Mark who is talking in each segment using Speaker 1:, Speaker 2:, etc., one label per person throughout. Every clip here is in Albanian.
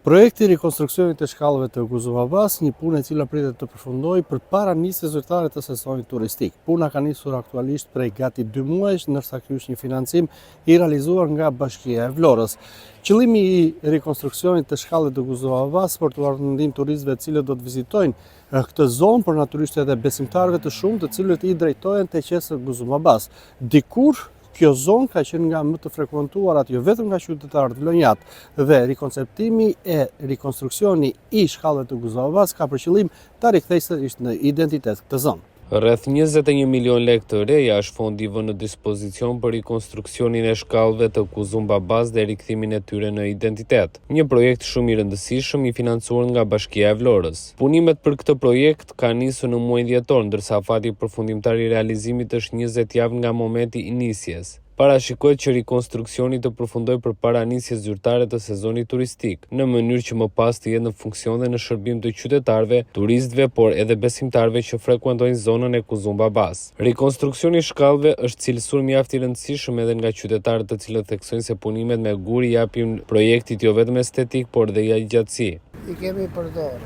Speaker 1: Projekti i rikonstruksionit të shkallëve të Guzumabas, një punë e cila pritet të përfundojë përpara nisjes zyrtare të sezonit turistik. Puna ka nisur aktualisht prej gati 2 muajsh, ndërsa ky është një financim i realizuar nga Bashkia e Vlorës. Qëllimi i rikonstruksionit të shkallëve të Guzumabas për të ndihmuar turistëve të cilët do të vizitojnë këtë zonë, por natyrisht edhe besimtarëve të shumë të cilët i drejtohen te qesër Guzumabas. Dikur kjo zonë ka qenë nga më të frekuentuarat jo vetëm nga qytetarët vlonjat dhe rikonceptimi e rikonstruksioni i shkallëve të Guzumabas ka për qëllim ta rikthejë sërish në identitet këtë zonë.
Speaker 2: Rreth 21 milion lekë të reja është fondi vënë në dispozicion për rikonstruksionin e shkallëve të Guzumabas dhe rikthimin e tyre në identitet. Një projekt shumë i rëndësishëm i financuar nga Bashkia e Vlorës. Punimet për këtë projekt kanë nisur në muajin dhjetor, ndërsa afati përfundimtar i realizimit është 20 javë nga momenti i nisjes. Parashikohet që rikonstruksioni të përfundojë përpara nisjes zyrtare të sezonit turistik, në mënyrë që më pas të jetë në funksion dhe në shërbim të qytetarëve, turistëve, por edhe besimtarëve që frekuentojnë zonën e Guzumabas. Rikonstruksioni i shkallëve është cilësuar mjaft i rëndësishëm edhe nga qytetarët të cilët theksojnë se punimet me gur i japin projektit jo vetëm estetik, por dhe gjatësi.
Speaker 3: I kemi përdorur.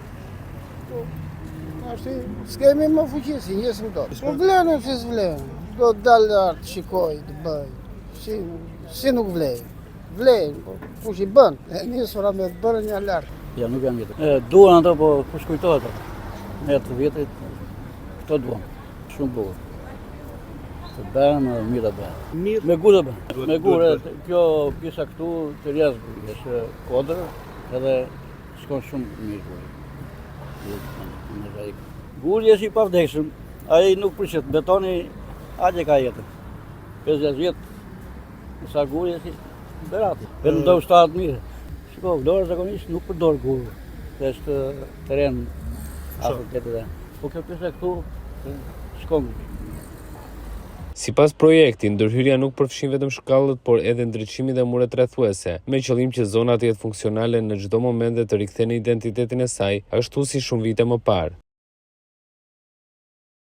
Speaker 3: Ashtu, s'kemi më fuqi, si njësëm do. Po vlenë që s'vlenë. Do të dalë artë, shikoj, të bëj. Si nuk vlej. Vlej, po kush i bën? Nisura me të bërë një lartë.
Speaker 4: Ja, nuk jam vjetë. Duan ato, po kush kujtohet ato. Me të vjetët, këto duan. Shumë bukur. Të bëjmë, mirë të bëjmë. Me gurë të bëjmë. Me gurë, kjo pjesa këtu të rjazë gurë. Është kodrë, edhe shkon shumë mirë gurë. Gurë jesh i pavdekshëm. Ai nuk prishet, betoni aqe ka jetën. 50 vjetë, nësa gurë jesh i berati. Vetëm do ushtarat mirë. Shiko, Vlora zakonisht nuk përdor gurë. Është teren afër këtë. Po kjo pjesa këtu shkon.
Speaker 2: Sipas projektit, ndërhyrja nuk përfshin vetëm shkallët, por edhe ndriçimi dhe muret rrethuese, me qëllim që zona të jetë funksionale në çdo moment dhe të rikthejë identitetin e saj, ashtu si shumë vite më parë.